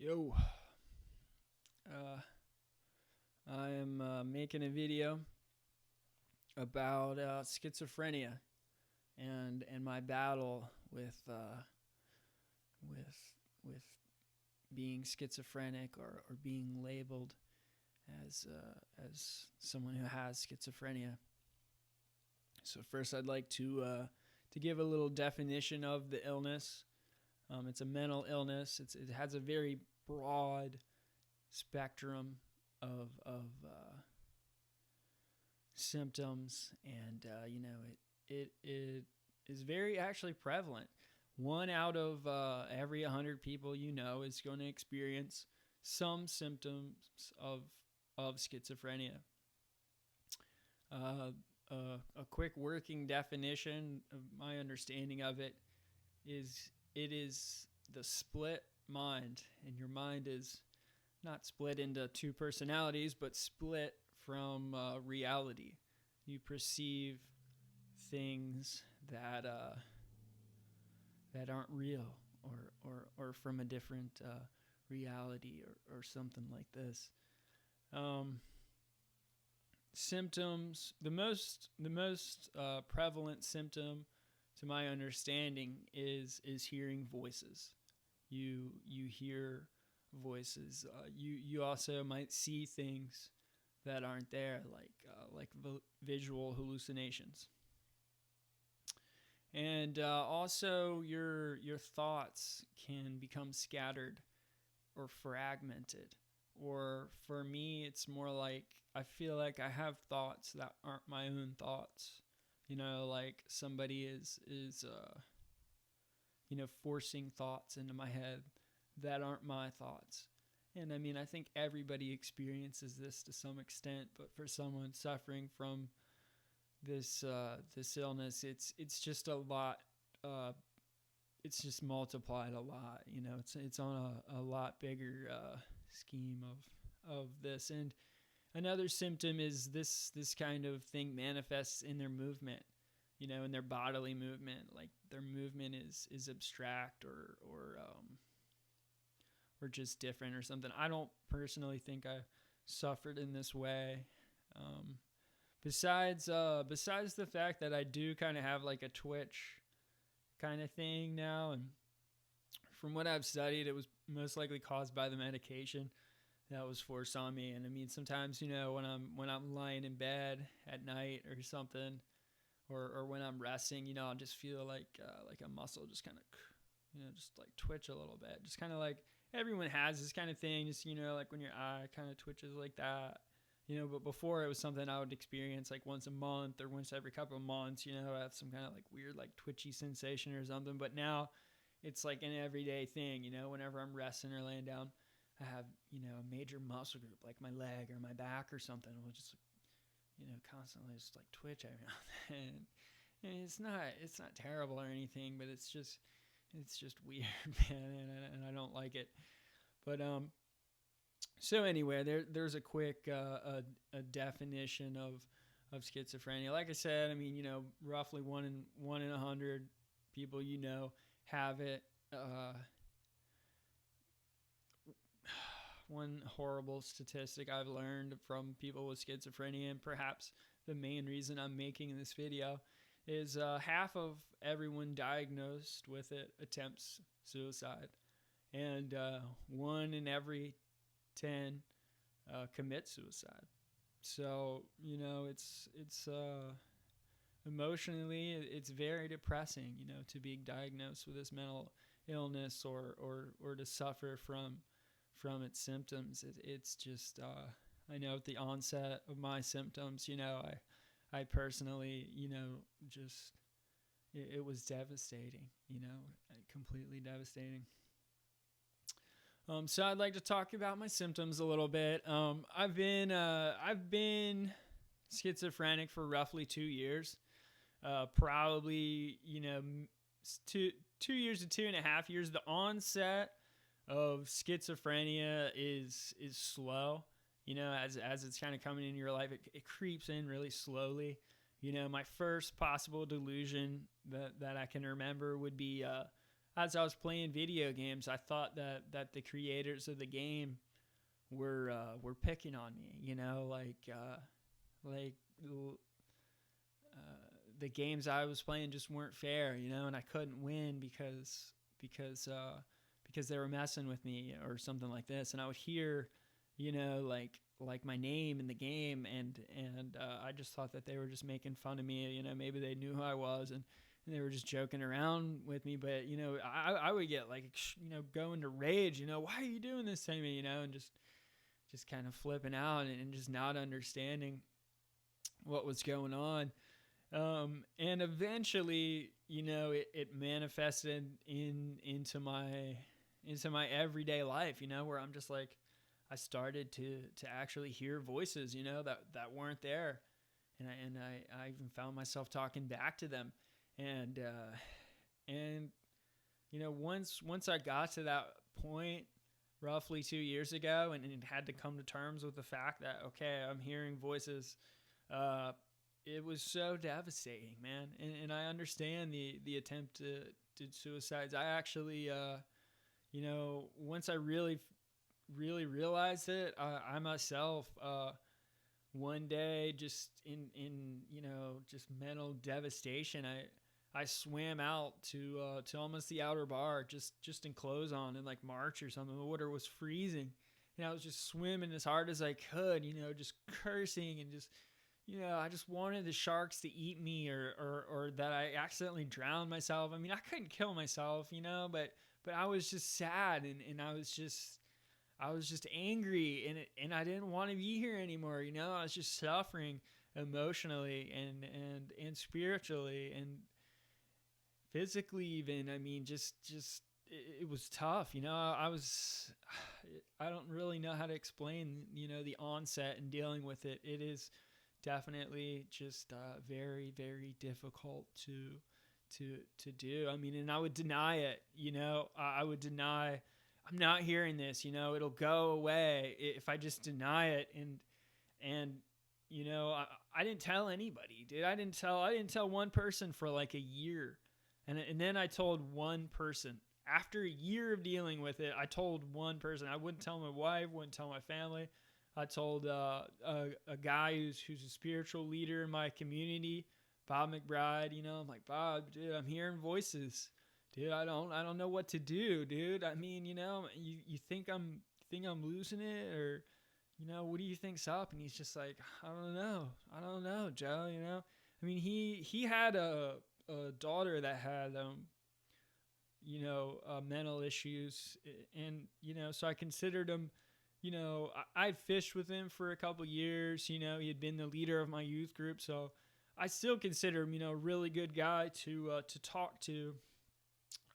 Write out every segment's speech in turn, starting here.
Yo, uh, I am making a video about schizophrenia and my battle with with being schizophrenic or being labeled as someone who has schizophrenia. So first, I'd like to give a little definition of the illness. It's a mental illness. It has a very broad spectrum of symptoms, and it is very actually prevalent. One out of every 100 people is going to experience some symptoms of schizophrenia. A quick working definition of my understanding of it is the split mind, and your mind is not split into two personalities, but split from reality. You perceive things that aren't real, or from a different reality, or something like this. Symptoms. The most prevalent symptom, to my understanding, is hearing voices. You hear voices. You also might see things that aren't there, like visual hallucinations. And also your thoughts can become scattered or fragmented. Or for me, it's more like I feel like I have thoughts that aren't my own thoughts. Like somebody is forcing thoughts into my head that aren't my thoughts. And I mean, I think everybody experiences this to some extent, but for someone suffering from this illness, it's just a lot. It's just multiplied a lot. It's on a lot bigger scheme of this. And another symptom is this kind of thing manifests in their movement, in their bodily movement. Like their movement is abstract or just different or something. I don't personally think I suffered in this way. Besides the fact that I do kind of have like a twitch kind of thing now, and from what I've studied, it was most likely caused by the medication that was forced on me. And I mean, sometimes, when I'm lying in bed at night or something, or when I'm resting, I'll just feel like a muscle just kind of, just like twitch a little bit. Just kind of like everyone has this kind of thing, just, like when your eye kind of twitches like that, but before it was something I would experience like once a month or once every couple of months, I have some kind of like weird, like twitchy sensation or something. But now it's like an everyday thing, whenever I'm resting or laying down, I have, a major muscle group, like my leg or my back or something, will just, constantly just like twitch every now and then. And it's not terrible or anything, but it's just weird, man, and I don't like it. But so anyway, there's a quick a definition of schizophrenia. Like I said, I mean, roughly one in 100 people have it. One horrible statistic I've learned from people with schizophrenia, and perhaps the main reason I'm making this video, is half of everyone diagnosed with it attempts suicide, and 1 in every 10 commit suicide. So it's emotionally, it's very depressing, to be diagnosed with this mental illness or to suffer from its symptoms. It's just I know at the onset of my symptoms, I personally, just it was devastating, completely devastating. So I'd like to talk about my symptoms a little bit. I've been schizophrenic for roughly 2 years. Probably, 2 years to 2.5 years. The onset of schizophrenia is slow. As it's kind of coming into your life, it creeps in really slowly. My first possible delusion that I can remember would be as I was playing video games, I thought that the creators of the game were picking on me, like the games I was playing just weren't fair, and I couldn't win because they were messing with me or something like this. And I would hear, like my name in the game, and I just thought that they were just making fun of me. Maybe they knew who I was, and they were just joking around with me. But I would get like go into rage. Why are you doing this to me? And just kind of flipping out and just not understanding what was going on. And eventually, it manifested into my everyday life, where I'm just like, I started to actually hear voices, that weren't there. And I even found myself talking back to them. And once I got to that point roughly 2 years ago and had to come to terms with the fact that, okay, I'm hearing voices, it was so devastating, man. And I understand the attempt to suicides. I actually, once I really realized it, I myself, one day, just in just mental devastation, I swam out to almost the outer bar, just in clothes on, in like March or something. The water was freezing, and I was just swimming as hard as I could, just cursing and just, I just wanted the sharks to eat me, or that I accidentally drowned myself. I mean, I couldn't kill myself, but I was just sad, and I was just angry, and I didn't want to be here anymore. I was just suffering emotionally and spiritually and physically even. I mean, just it was tough. I don't really know how to explain, the onset and dealing with it. It is definitely just very, very difficult to do. I mean, and I would deny it. I would deny, I'm not hearing this. It'll go away if I just deny it. And I didn't tell anybody, dude. I didn't tell one person for like a year, and then I told one person after a year of dealing with it. I told one person. I wouldn't tell my wife, wouldn't tell my family. I told a guy who's a spiritual leader in my community, Bob McBride. I'm like, Bob, dude, I'm hearing voices, dude. I don't know what to do, dude. I mean, you think I'm losing it, or what do you think's up? And he's just like, I don't know, Joe. I mean, he had a daughter that had mental issues, and so I considered him. I'd fished with him for a couple years. He had been the leader of my youth group, so I still consider him, a really good guy to talk to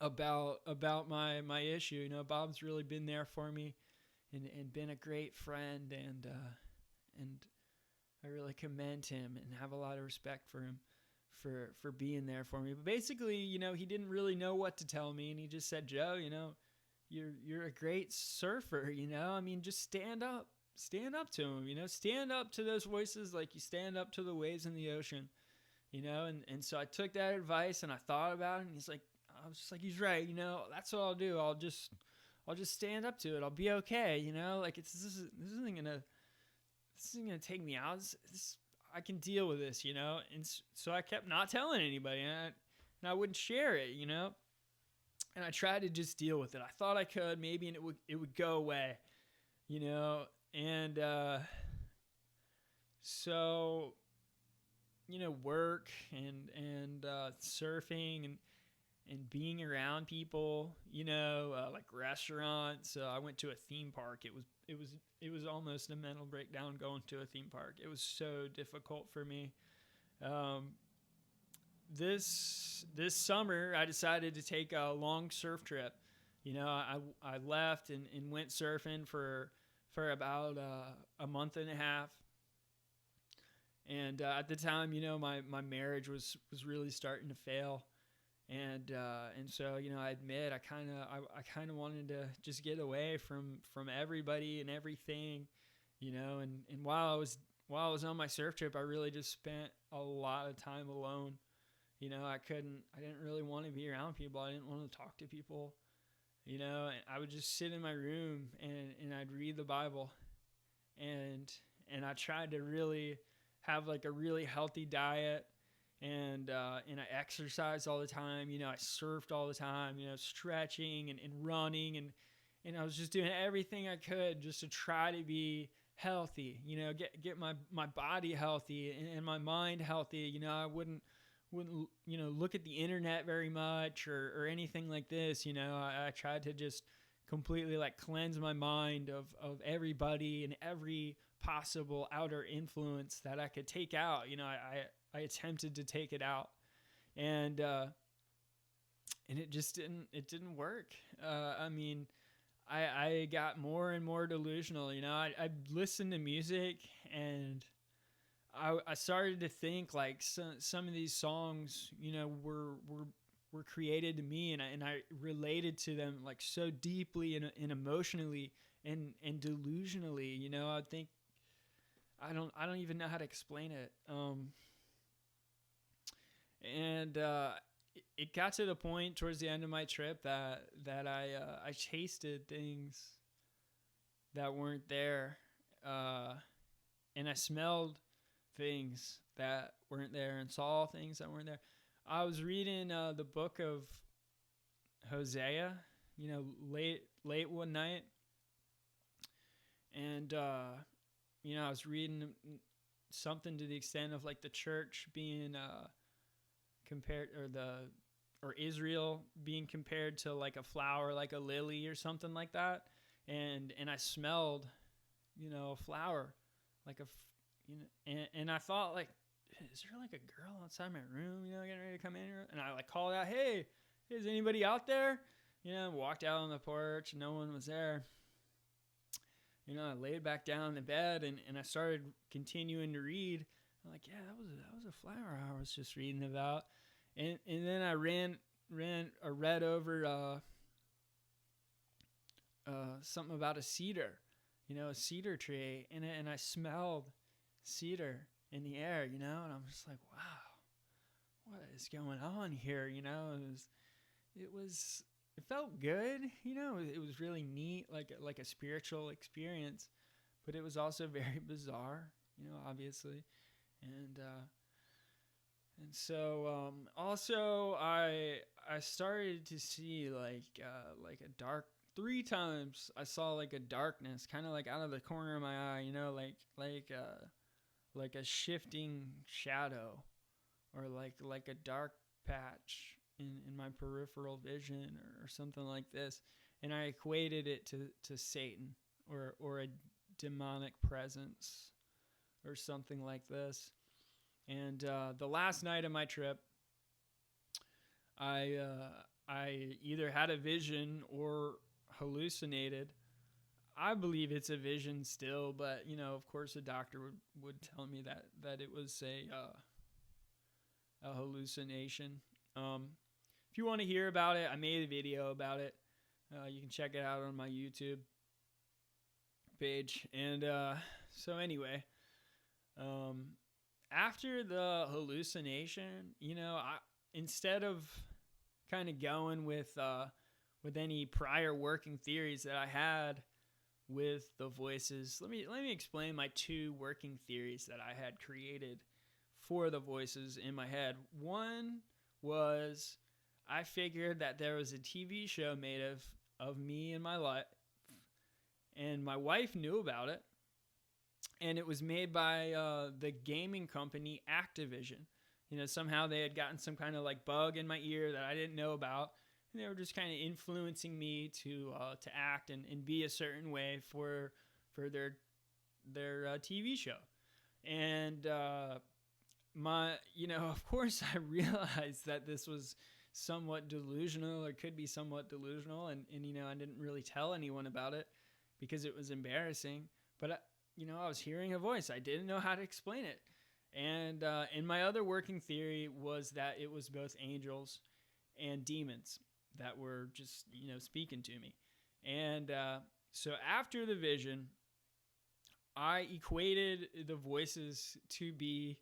about my issue. Bob's really been there for me, and been a great friend, and I really commend him and have a lot of respect for him for being there for me. But basically, he didn't really know what to tell me, and he just said, Joe, you're a great surfer, I mean, just stand up to him, stand up to those voices like you stand up to the waves in the ocean, and so I took that advice and I thought about it, and I was just like, he's right, that's what I'll do. I'll just stand up to it. I'll be okay, like this isn't gonna take me out. I can deal with this, and so I kept not telling anybody, and I wouldn't share it, and I tried to just deal with it. I thought I could maybe, and it would go away, and so work and surfing and being around people, like restaurants. I went to a theme park. It was almost a mental breakdown going to a theme park. It was so difficult for me. This summer, I decided to take a long surf trip. I left and went surfing for about a month and a half. And at the time, my marriage was really starting to fail. And so, I admit I kind of wanted to just get away from everybody and everything, and while I was on my surf trip, I really just spent a lot of time alone, I didn't really want to be around people. I didn't want to talk to people, and I would just sit in my room and I'd read the Bible, and I tried to really have like a really healthy diet, and I exercised all the time. I surfed all the time, stretching and running, and I was just doing everything I could just to try to be healthy, get my body healthy and my mind healthy. I wouldn't look at the internet very much or anything like this. I tried to just completely like cleanse my mind of everybody and every possible outer influence that I could take out. I attempted to take it out, and it just didn't work. I got more and more delusional. I listened to music, and I started to think like some of these songs, were created to me, and I related to them like so deeply and emotionally and delusionally. I think I don't even know how to explain it. And it got to the point towards the end of my trip that I tasted things that weren't there, and I smelled things that weren't there and saw things that weren't there. I was reading the book of Hosea, late one night, and I was reading something to the extent of like the church being compared, or Israel being compared to like a flower, like a lily or something like that, and I smelled, a flower, like and I thought like, is there like a girl outside my room, getting ready to come in here? And I like called out, hey, is anybody out there? Walked out on the porch, no one was there. I laid back down in the bed and I started continuing to read. I'm like, yeah, that was a flower I was just reading about. And then I read over something about a cedar, a cedar tree, and I smelled cedar in the air, and I'm just like, wow, what is going on here? It felt good, it was really neat, like a spiritual experience, but it was also very bizarre, obviously. And so also I started to see like a dark, 3 times I saw like a darkness kind of like out of the corner of my eye, like a shifting shadow, or like a dark patch in my peripheral vision, or something like this. And I equated it to Satan or a demonic presence or something like this. And the last night of my trip, I either had a vision or hallucinated. I believe it's a vision still, but of course, a doctor would tell me that it was a hallucination. If you want to hear about it, I made a video about it. You can check it out on my YouTube page. And so anyway, after the hallucination, instead of kind of going with any prior working theories that I had with the voices, let me explain my 2 working theories that I had created for the voices in my head. One was, I figured that there was a TV show made of me and my life, and my wife knew about it. And it was made by the gaming company Activision. Somehow they had gotten some kind of like bug in my ear that I didn't know about, and they were just kind of influencing me to act and be a certain way for their TV show. And of course, I realized that this was somewhat delusional, or could be somewhat delusional, and I didn't really tell anyone about it because it was embarrassing. But I was hearing a voice. I didn't know how to explain it. And my other working theory was that it was both angels and demons that were just, speaking to me. And so after the vision, I equated the voices to be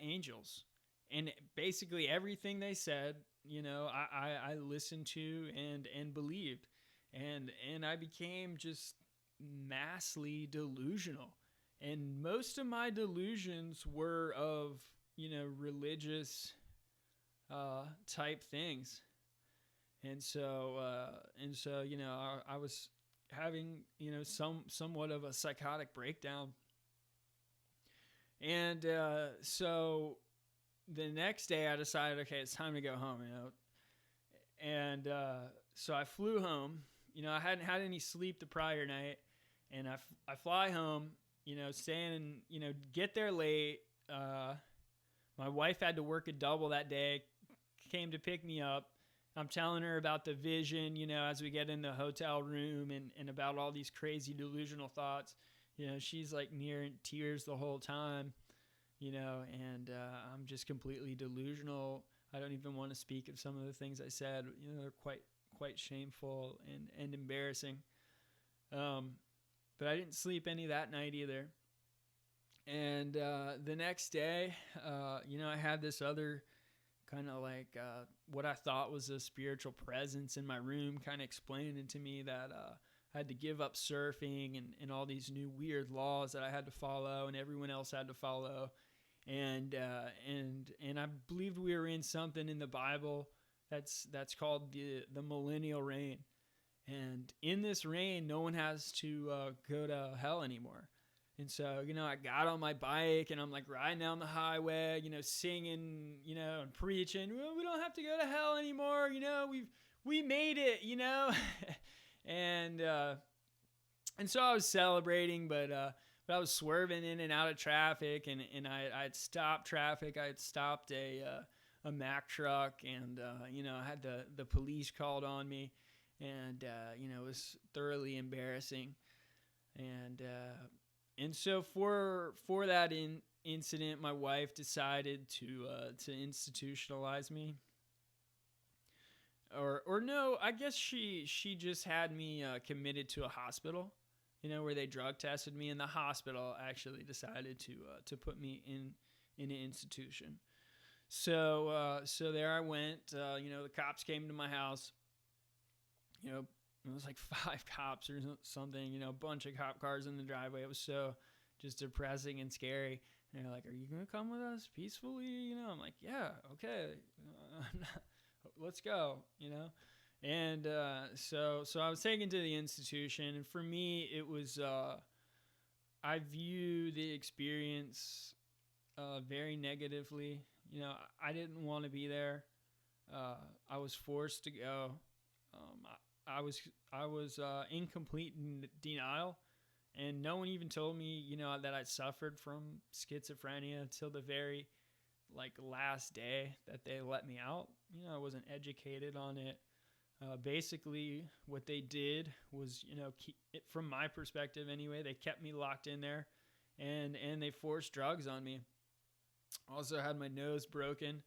angels. and basically everything they said, I listened to and believed, and I became just massively delusional. And most of my delusions were of, religious type things. And so I was having, somewhat of a psychotic breakdown. And so the next day I decided, okay, it's time to go home, And so I flew home. I hadn't had any sleep the prior night. And I fly home, staying, get there late. My wife had to work a double that day, came to pick me up. I'm telling her about the vision, as we get in the hotel room and about all these crazy delusional thoughts. She's like near in tears the whole time, and I'm just completely delusional. I don't even want to speak of some of the things I said. They're quite shameful and embarrassing. But I didn't sleep any that night either. And the next day, I had this other kind of like what I thought was a spiritual presence in my room kind of explaining to me that I had to give up surfing and all these new weird laws that I had to follow and everyone else had to follow. And I believed we were in something in the Bible that's called the millennial reign. And in this reign, no one has to go to hell anymore. And so, I got on my bike and I'm like riding down the highway, singing, and preaching. Well, we don't have to go to hell anymore. We made it, and so I was celebrating, but I was swerving in and out of traffic, and I had stopped traffic. I had stopped a Mack truck, and I had the police called on me, and it was thoroughly embarrassing, and so for that incident, my wife decided to institutionalize me. Or no, I guess she just had me committed to a hospital, where they drug tested me, and the hospital actually decided to put me in an institution. So there I went. The cops came to my house. It was like 5 cops or something. A bunch of cop cars in the driveway. It was so just depressing and scary. And they're like, "Are you gonna come with us peacefully?" I'm like, "Yeah, okay, let's go." And so I was taken to the institution, and for me, it was I view the experience very negatively. I didn't want to be there. I was forced to go. I was in complete denial, and no one even told me, that I suffered from schizophrenia until the very last day that they let me out. I wasn't educated on it. Basically, what they did was, keep it, from my perspective anyway, they kept me locked in there, and they forced drugs on me. Also had my nose broken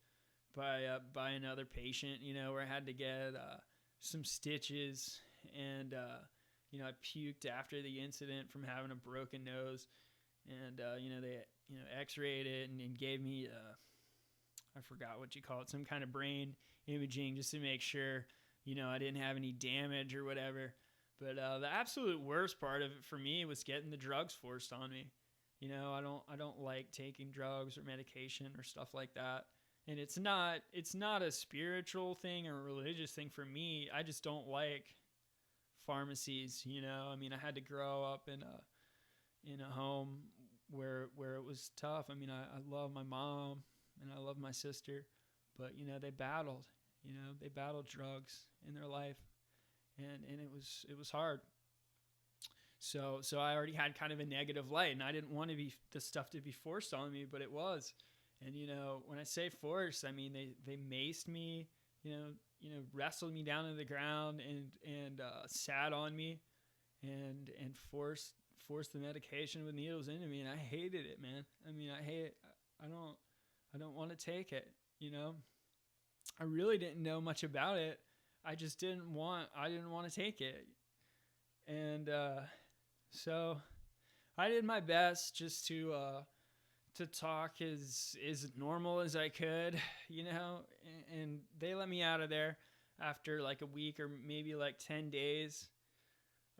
by another patient, where I had to get some stitches, and I puked after the incident from having a broken nose, and they x-rayed it and gave me I forgot what you call it, some kind of brain imaging just to make sure I didn't have any damage or whatever. But the absolute worst part of it for me was getting the drugs forced on me. I don't like taking drugs or medication or stuff like that. And it's not a spiritual thing or a religious thing for me. I just don't like pharmacies, I had to grow up in a home where it was tough. I love my mom and I love my sister, but they battled drugs in their life, and it was hard. So I already had kind of a negative light, and I didn't want the stuff to be forced on me, but it was. And when I say force, they maced me, wrestled me down to the ground and sat on me, and forced the medication with needles into me, and I hated it, man. I hate it. I don't want to take it. I really didn't know much about it. I just didn't want to take it, and so I did my best just to to talk as normal as I could, and they let me out of there after like a week or maybe like 10 days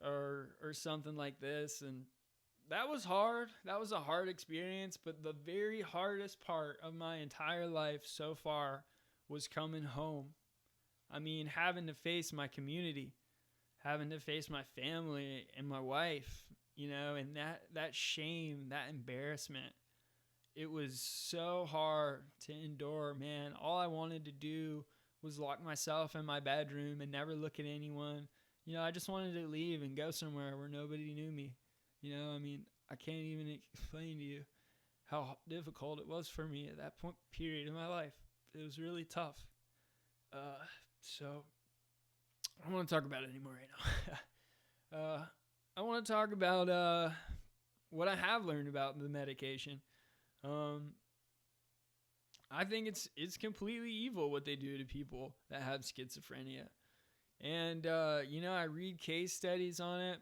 or something like this. And that was hard. That was a hard experience, but the very hardest part of my entire life so far was coming home. I mean, having to face my community, having to face my family and my wife, and that shame, that embarrassment. It was so hard to endure, man. All I wanted to do was lock myself in my bedroom and never look at anyone. I just wanted to leave and go somewhere where nobody knew me. I mean, I can't even explain to you how difficult it was for me at that period in my life. It was really tough. So I don't want to talk about it anymore right now. I want to talk about what I have learned about the medication. I think it's completely evil what they do to people that have schizophrenia. And, I read case studies on it.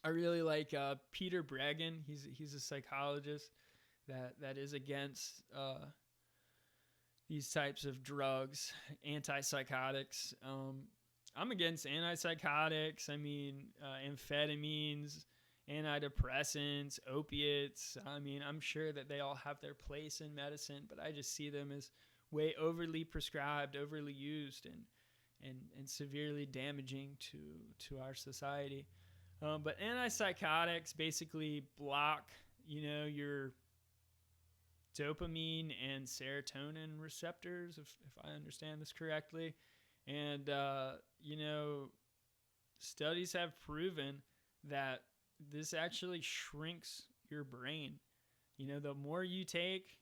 I really like Peter Breggin. He's a psychologist that is against these types of drugs, antipsychotics. I'm against antipsychotics. I mean, amphetamines, antidepressants, opiates. I mean, I'm sure that they all have their place in medicine, but I just see them as way overly prescribed, overly used, and severely damaging to our society. But antipsychotics basically block, your dopamine and serotonin receptors, if I understand this correctly. And, studies have proven that this actually shrinks your brain. The more you take,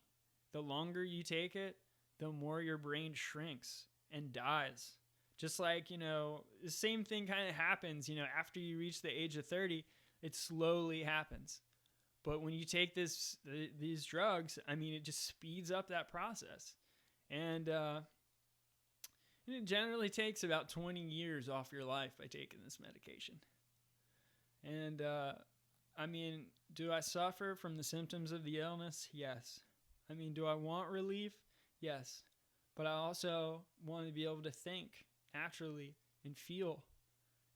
the longer you take it, the more your brain shrinks and dies. Just like, the same thing kind of happens, after you reach the age of 30, it slowly happens. But when you take these drugs, I mean, it just speeds up that process. And it generally takes about 20 years off your life by taking this medication. And, I mean, do I suffer from the symptoms of the illness? Yes. I mean, do I want relief? Yes. But I also want to be able to think naturally and feel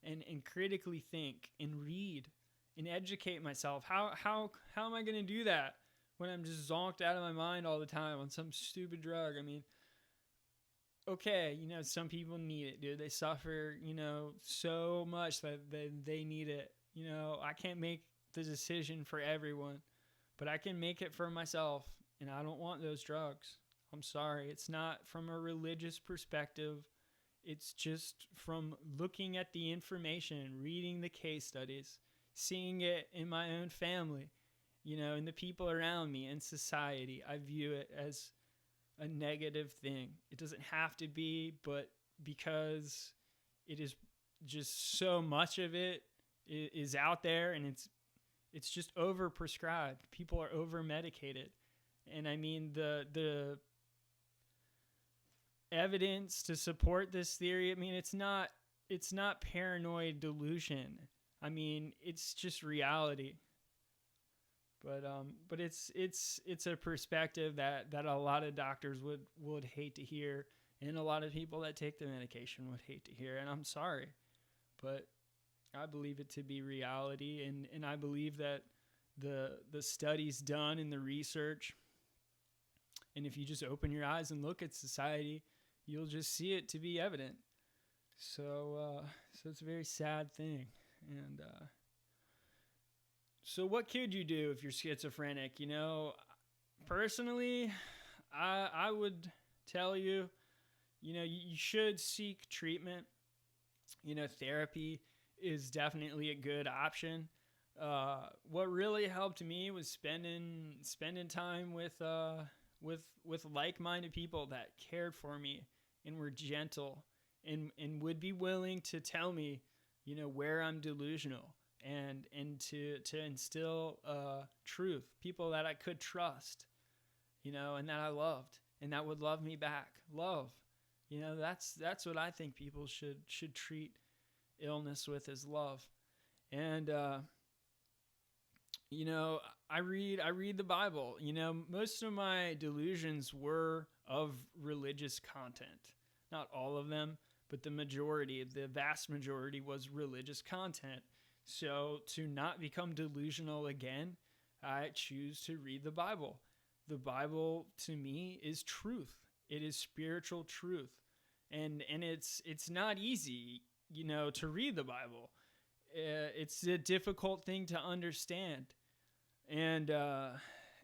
and critically think and read and educate myself. How am I going to do that when I'm just zonked out of my mind all the time on some stupid drug? I mean, okay, some people need it, dude. They suffer, so much that they need it. I can't make the decision for everyone, but I can make it for myself, and I don't want those drugs. I'm sorry. It's not from a religious perspective. It's just from looking at the information, reading the case studies, seeing it in my own family, in the people around me, in society. I view it as a negative thing. It doesn't have to be, but because it is just so much of it is out there, and it's just overprescribed. People are over-medicated. And I mean, the evidence to support this theory, I mean, it's not paranoid delusion. I mean, it's just reality. But it's a perspective that a lot of doctors would hate to hear, and a lot of people that take the medication would hate to hear. And I'm sorry, but I believe it to be reality, and I believe that the studies done and the research, and if you just open your eyes and look at society, you'll just see it to be evident. So it's a very sad thing. And so what could you do if you're schizophrenic? Personally, I would tell you, you should seek treatment. Therapy is definitely a good option. What really helped me was spending time with like-minded people that cared for me and were gentle and would be willing to tell me, where I'm delusional, and to instill truth. People that I could trust, and that I loved, and that would love me back. Love, that's what I think people should treat illness with, is love. And I read the Bible. Most of my delusions were of religious content. Not all of them, but the vast majority was religious content. So to not become delusional again, I choose to read the Bible. The Bible to me is truth. It is spiritual truth. And it's not easy, to read the Bible. It's a difficult thing to understand. And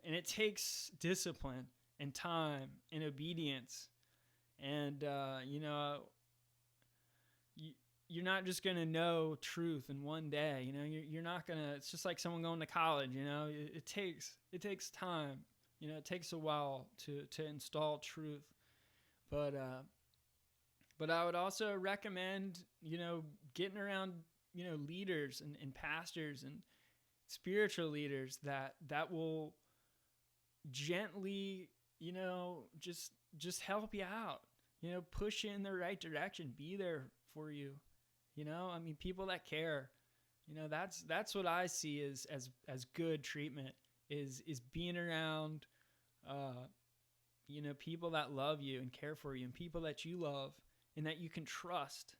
it takes discipline and time and obedience. And you're not just going to know truth in one day. You're not going to, it's just like someone going to college. It takes time. It takes a while to install truth. But I would also recommend, getting around, leaders and pastors and spiritual leaders that will gently, just help you out, push you in the right direction, be there for you. People that care, that's what I see as good treatment is being around, people that love you and care for you, and people that you love and that you can trust.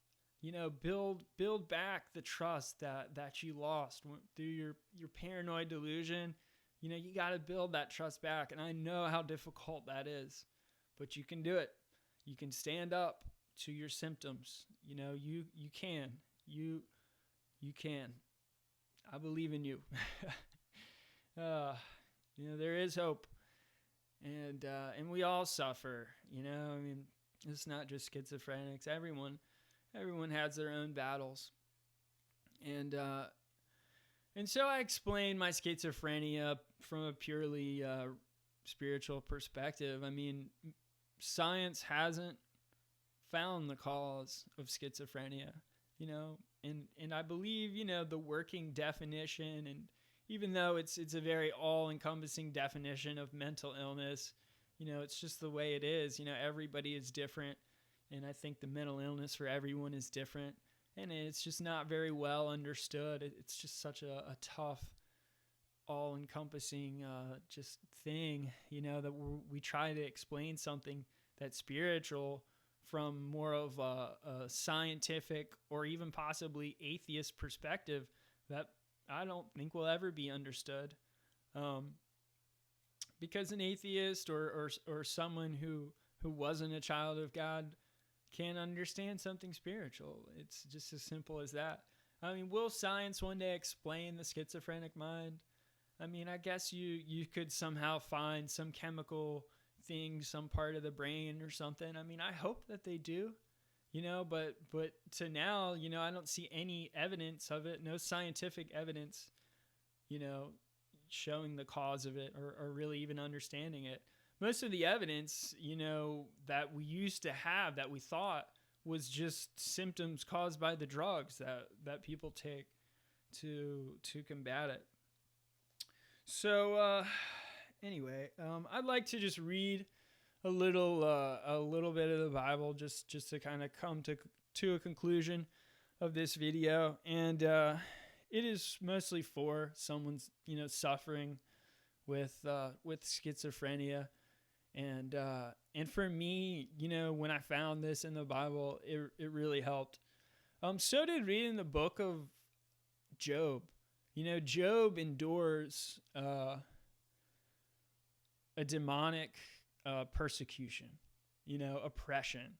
Build back the trust that you lost through your paranoid delusion. You got to build that trust back. And I know how difficult that is, but you can do it. You can stand up to your symptoms. You can. You can. I believe in you. There is hope. And we all suffer, it's not just schizophrenics. Everyone has their own battles. And so I explained my schizophrenia from a purely spiritual perspective. Science hasn't found the cause of schizophrenia, and I believe, the working definition, and even though it's a very all-encompassing definition of mental illness, it's just the way it is. Everybody is different, and I think the mental illness for everyone is different, and it's just not very well understood. It's just such a tough, all-encompassing just thing, that we try to explain something that's spiritual from more of a scientific or even possibly atheist perspective that I don't think will ever be understood. Because an atheist or someone who wasn't a child of God can't understand something spiritual. It's just as simple as that. Will science one day explain the schizophrenic mind? I guess you could somehow find some chemical thing, some part of the brain or something. I hope that they do, but to now, I don't see any evidence of it, no scientific evidence, showing the cause of it or really even understanding it. Most of the evidence, that we used to have, that we thought was just symptoms caused by the drugs that people take to combat it. So, anyway, I'd like to just read a little bit of the Bible just to kind of come to a conclusion of this video. And it is mostly for someone's, suffering with schizophrenia. And for me, when I found this in the Bible, it really helped. So did reading the book of Job. Job endures a demonic persecution, oppression.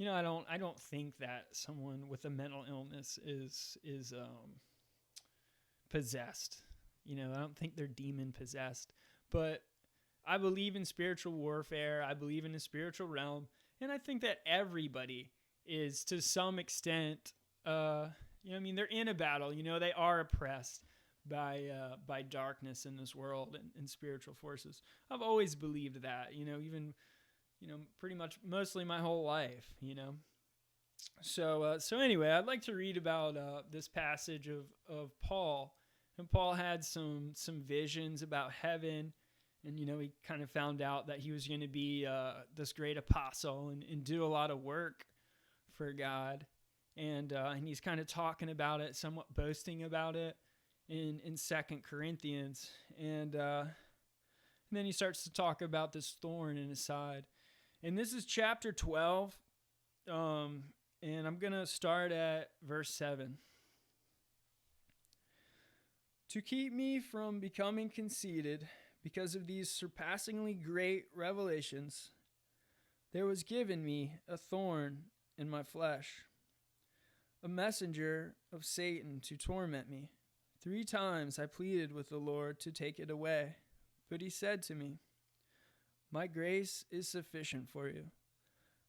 I don't think that someone with a mental illness is possessed. I don't think they're demon possessed, but I believe in spiritual warfare. I believe in the spiritual realm, and I think that everybody is to some extent. They're in a battle. They are oppressed by darkness in this world and spiritual forces. I've always believed that. Even pretty much mostly my whole life. So anyway, I'd like to read about this passage of Paul. And Paul had some visions about heaven. And, he kind of found out that he was going to be this great apostle and do a lot of work for God. And he's kind of talking about it, somewhat boasting about it. in 2 Corinthians. And then he starts to talk about this thorn in his side. And this is chapter 12. And I'm going to start at verse 7. To keep me from becoming conceited because of these surpassingly great revelations, there was given me a thorn in my flesh, a messenger of Satan to torment me. 3 times I pleaded with the Lord to take it away, but he said to me, "My grace is sufficient for you.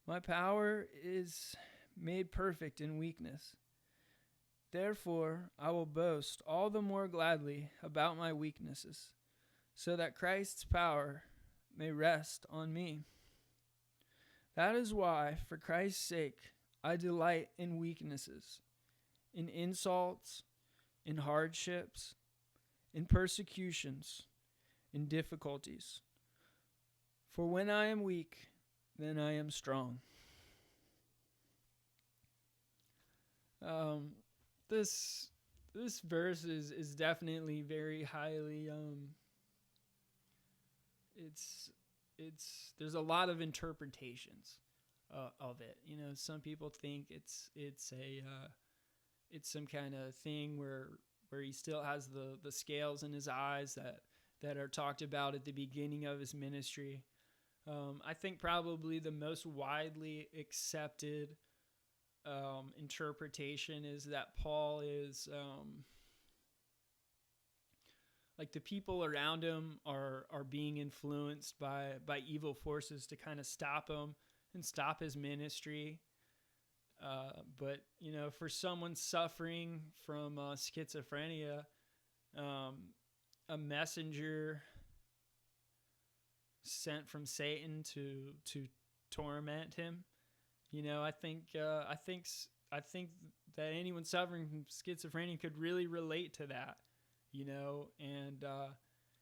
My power is made perfect in weakness. Therefore, I will boast all the more gladly about my weaknesses, so that Christ's power may rest on me. That is why, for Christ's sake, I delight in weaknesses, in insults, in hardships, in persecutions, in difficulties. For when I am weak, then I am strong." This verse is definitely very highly there's a lot of interpretations of it. You know, some people think it's some kind of thing where he still has the scales in his eyes that are talked about at the beginning of his ministry. I think probably the most widely accepted interpretation is that Paul is like the people around him are being influenced by evil forces to kind of stop him and stop his ministry. But you know, for someone suffering from schizophrenia, a messenger sent from Satan to torment him. You know, I think that anyone suffering from schizophrenia could really relate to that. You know, and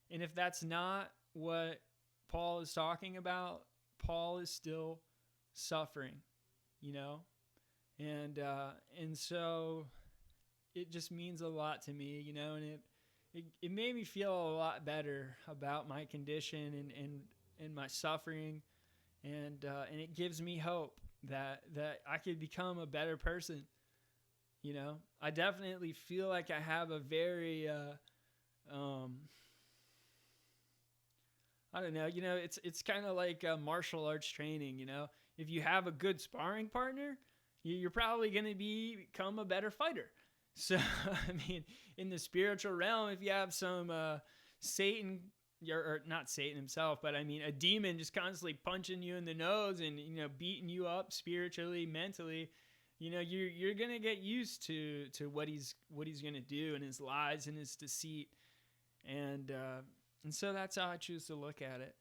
if that's not what Paul is talking about, Paul is still suffering. You know, and so it just means a lot to me. You know, and it made me feel a lot better about my condition and my suffering, and it gives me hope that I could become a better person. You know, I definitely feel like I have a very I don't know, you know, it's kind of like martial arts training. You know, if you have a good sparring partner, you're probably going to become a better fighter. So, I mean, in the spiritual realm, if you have some Satan, or not Satan himself, but I mean a demon just constantly punching you in the nose and, you know, beating you up spiritually, mentally, you know, you're going to get used to what he's going to do, and his lies and his deceit. And so that's how I choose to look at it.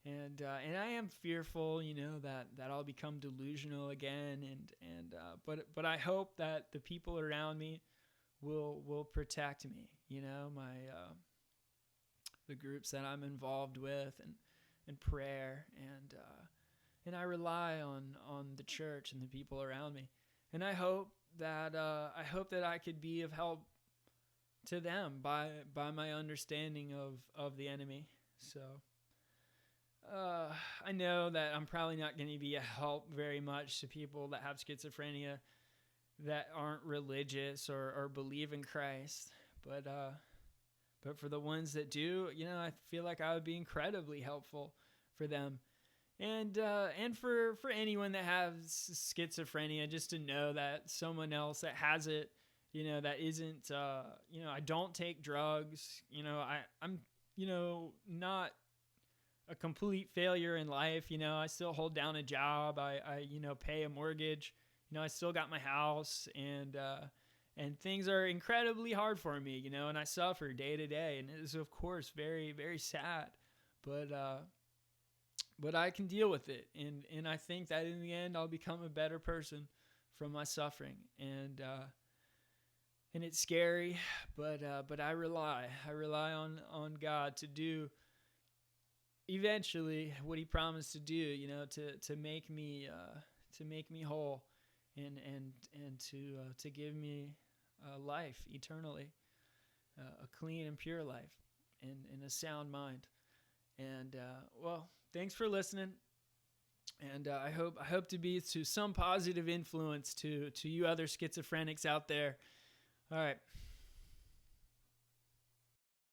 And I am fearful, you know, that I'll become delusional again. But I hope that the people around me will protect me, you know, the groups that I'm involved with, and prayer, and I rely on the church and the people around me, and I hope that I could be of help to them by my understanding of the enemy. So I know that I'm probably not going to be a help very much to people that have schizophrenia that aren't religious or believe in Christ, but for the ones that do, you know, I feel like I would be incredibly helpful for them. And for anyone that has schizophrenia, just to know that someone else that has it, you know, that isn't, you know, I don't take drugs, you know, I'm, you know, not a complete failure in life. You know, I still hold down a job. I you know, pay a mortgage. You know, I still got my house, and things are incredibly hard for me, you know, and I suffer day to day, and it is, of course, very, very sad, but I can deal with it, and I think that in the end I'll become a better person from my suffering, and it's scary, but I rely on God to do eventually what He promised to do, you know, to make me whole, and to give me life eternally. a clean and pure life and a sound mind. And well, thanks for listening. And I hope to be to some positive influence to you other schizophrenics out there. All right.